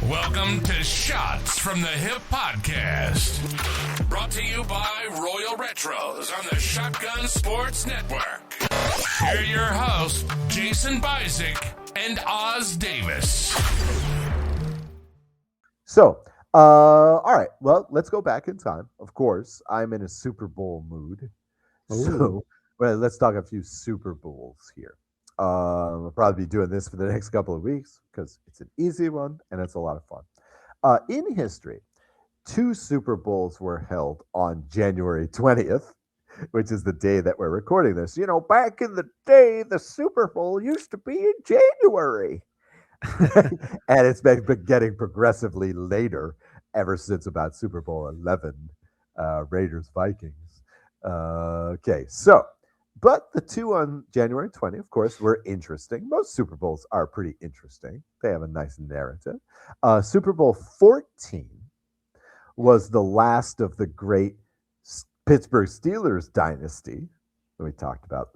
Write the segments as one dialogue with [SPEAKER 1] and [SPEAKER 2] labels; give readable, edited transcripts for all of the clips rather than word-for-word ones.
[SPEAKER 1] Welcome to Shots from the Hip Podcast. Brought to you by Royal Retros on the Shotgun Sports Network. Here are your hosts, Jason Bizik and Oz Davis.
[SPEAKER 2] So, all right. Well, let's go back in time. Of course, I'm in a Super Bowl mood. So, let's talk a few Super Bowls here. I'll probably be doing this for the next couple of weeks because it's an easy one and it's a lot of fun. In history, 2 Super Bowls were held on January 20th, which is the day that we're recording this. You know, back in the day, the Super Bowl used to be in January. And it's been getting progressively later ever since about Super Bowl 11, Raiders-Vikings. But the 2 on January 20th, of course, were interesting. Most Super Bowls are pretty interesting. They have a nice narrative. Super Bowl 14 was the last of the great Pittsburgh Steelers dynasty that we talked about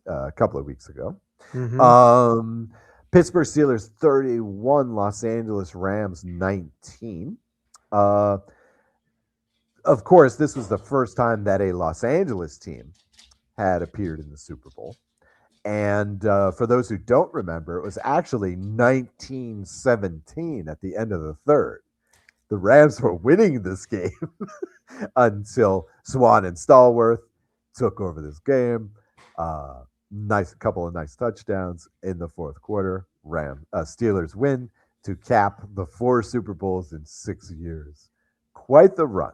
[SPEAKER 2] a couple of weeks ago. Mm-hmm. Pittsburgh Steelers 31, Los Angeles Rams 19. Of course, this was the first time that a Los Angeles team had appeared in the Super Bowl. And for those who don't remember, it was actually 1917 at the end of the third. The Rams were winning this game until Swan and Stallworth took over this game. Couple of nice touchdowns in the fourth quarter. Steelers win to cap the 4 Super Bowls in 6 years. Quite the run.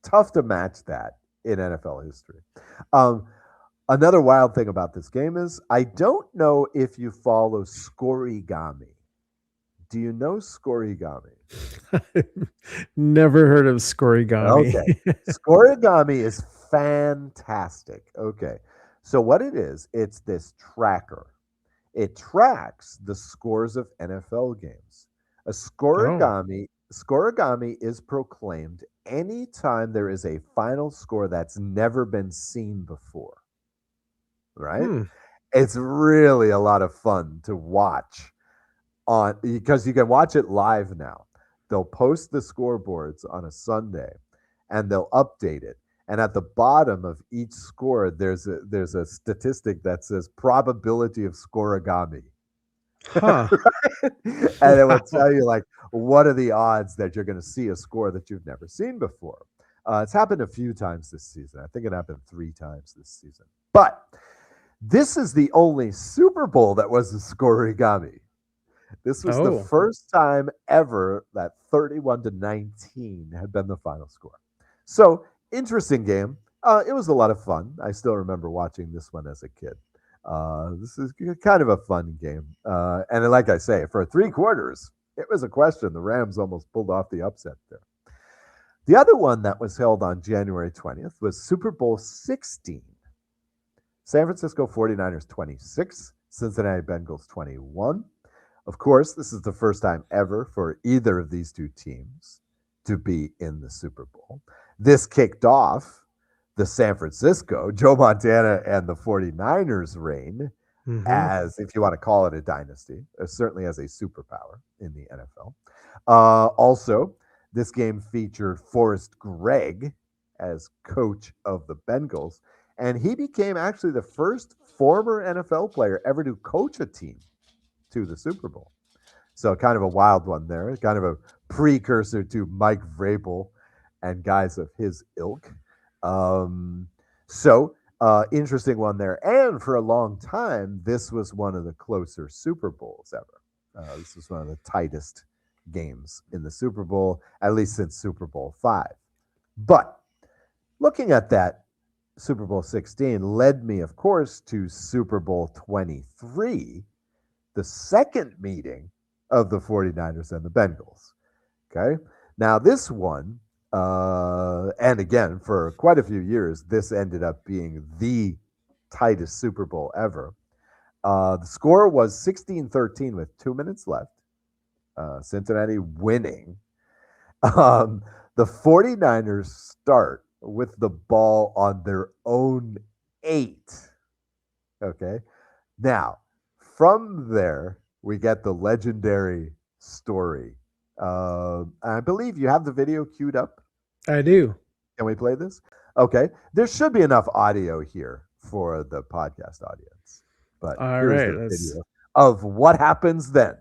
[SPEAKER 2] Tough to match that in NFL history. Another wild thing about this game is I don't know if you follow scorigami. Do you know scorigami?
[SPEAKER 3] Never heard of scorigami.
[SPEAKER 2] Okay. Scorigami is fantastic. Okay. So what it is, it's this tracker. It tracks the scores of NFL games. A scorigami is proclaimed anytime there is a final score that's never been seen before. Right? It's really a lot of fun to watch because you can watch it live now. They'll post the scoreboards on a Sunday and they'll update it. And at the bottom of each score, there's a statistic that says probability of scorigami.
[SPEAKER 3] Huh.
[SPEAKER 2] And it will tell you, like, what are the odds that you're going to see a score that you've never seen before. It's happened a few times this season. I think it happened 3 times this season. But this is the only Super Bowl that was a scorigami. This was the first time ever that 31-19 had been the final score. So, interesting game. It was a lot of fun. I still remember watching this one as a kid. This is kind of a fun game. And like I say, for 3 quarters, it was a question. The Rams almost pulled off the upset there. The other one that was held on January 20th was Super Bowl 16. San Francisco 49ers 26, Cincinnati Bengals 21. Of course, this is the first time ever for either of these 2 teams to be in the Super Bowl. This kicked off the San Francisco, Joe Montana and the 49ers reign as, if you want to call it a dynasty, certainly as a superpower in the NFL. Also, this game featured Forrest Gregg as coach of the Bengals. And he became actually the first former NFL player ever to coach a team to the Super Bowl. So kind of a wild one there, kind of a precursor to Mike Vrabel and guys of his ilk. Interesting one there. And for a long time, this was one of the closer Super Bowls ever. This was one of the tightest games in the Super Bowl, at least since Super Bowl 5. But looking at that, Super Bowl 16 led me, of course, to Super Bowl 23, the second meeting of the 49ers and the Bengals. Okay. Now, this one, and again, for quite a few years, this ended up being the tightest Super Bowl ever. The score was 16-13 with 2 minutes left. Cincinnati winning. The 49ers start with the ball on their own 8. Okay. Now, from there, we get the legendary story I believe you have the video queued up.
[SPEAKER 3] I do.
[SPEAKER 2] Can we play this? Okay. There should be enough audio here for the podcast audience. But
[SPEAKER 3] All
[SPEAKER 2] here's
[SPEAKER 3] right,
[SPEAKER 2] the video of what happens then.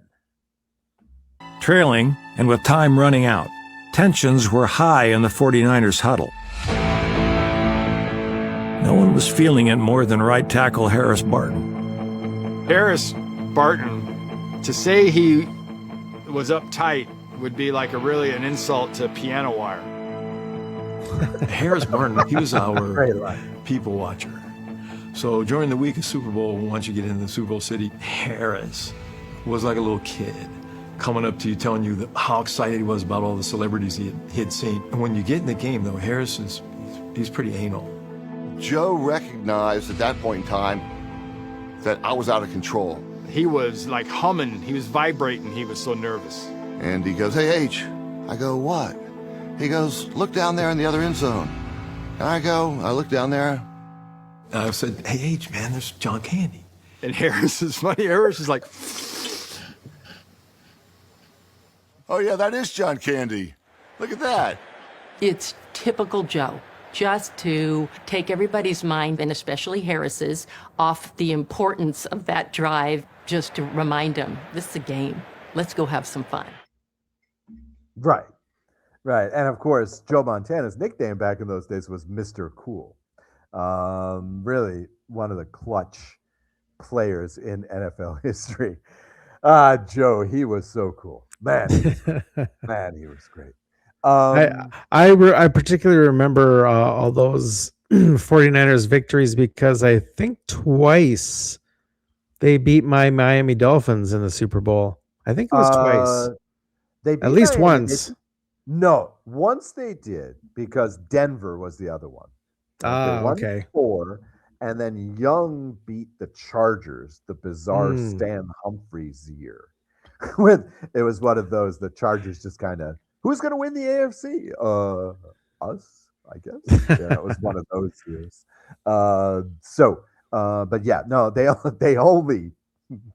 [SPEAKER 4] Trailing and with time running out, tensions were high in the 49ers huddle. No one was feeling it more than right tackle Harris Barton.
[SPEAKER 5] Harris Barton, to say he was uptight would be like an insult to piano wire.
[SPEAKER 6] Harris Barton, he was our
[SPEAKER 2] Great line.
[SPEAKER 6] people watcher. So during the week of Super Bowl, once you get into the Super Bowl city, Harris was like a little kid coming up to you, telling you how excited he was about all the celebrities he had seen. And when you get in the game, though, Harris he's pretty anal.
[SPEAKER 7] Joe recognized at that point in time that I was out of control.
[SPEAKER 5] He was like humming, he was vibrating, he was so nervous.
[SPEAKER 7] And he goes, "Hey, H." I go, "What?" He goes, "Look down there in the other end zone." And I look down there.
[SPEAKER 6] I said, "Hey, H, man, there's John Candy."
[SPEAKER 5] And Harris is funny, Harris is like,
[SPEAKER 7] "Oh yeah, that is John Candy. Look at that."
[SPEAKER 8] It's typical Joe, just to take everybody's mind, and especially Harris's, off the importance of that drive, just to remind them, this is a game. Let's go have some fun.
[SPEAKER 2] Right. Right. And of course, Joe Montana's nickname back in those days was Mr. Cool. Really one of the clutch players in NFL history. Joe, he was so cool. Man, he was great.
[SPEAKER 3] I particularly remember all those 49ers victories because I think twice they beat my Miami Dolphins in the Super Bowl. I think it was twice.
[SPEAKER 2] They beat
[SPEAKER 3] At least
[SPEAKER 2] Miami.
[SPEAKER 3] once.
[SPEAKER 2] No, once they did because Denver was the other one. They won
[SPEAKER 3] Okay.
[SPEAKER 2] 4, and then Young beat the Chargers, the bizarre Stan Humphries year. When it was one of those, the Chargers just kind of, who's going to win the AFC? Us, I guess. Yeah, it was one of those years. But yeah, no, they only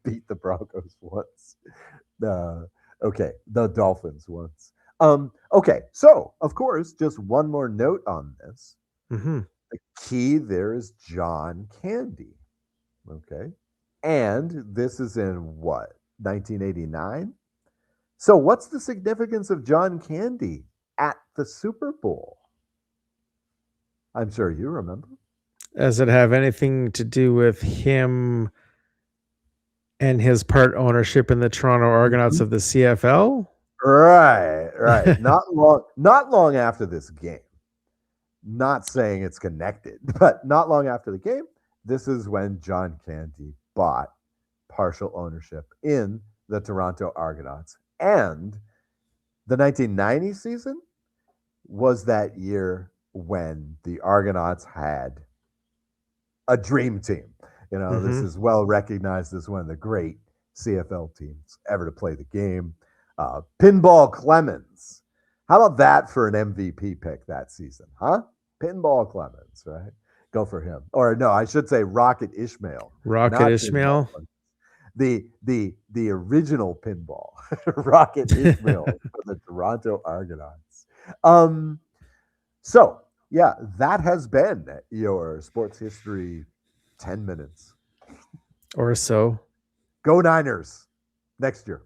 [SPEAKER 2] beat the Broncos once. Okay, the Dolphins once. Okay, so of course, just one more note on this.
[SPEAKER 3] Mm-hmm.
[SPEAKER 2] The key there is John Candy. Okay, and this is in what, 1989? So what's the significance of John Candy at the Super Bowl? I'm sure you remember.
[SPEAKER 3] Does it have anything to do with him and his part ownership in the Toronto Argonauts of the CFL?
[SPEAKER 2] Right. Not long after this game. Not saying it's connected, but not long after the game, this is when John Candy bought partial ownership in the Toronto Argonauts. And the 1990 season was that year when the Argonauts had a dream team. You know, this is well recognized as one of the great CFL teams ever to play the game. Pinball Clemens. How about that for an MVP pick that season, huh? Pinball Clemens, right? Go for him. Or no, I should say Rocket Ishmael.
[SPEAKER 3] Rocket Ishmael.
[SPEAKER 2] The original pinball. Rocket Ishmael for the Toronto Argonauts. So yeah, that has been your sports history 10 minutes.
[SPEAKER 3] Or so.
[SPEAKER 2] Go Niners next year.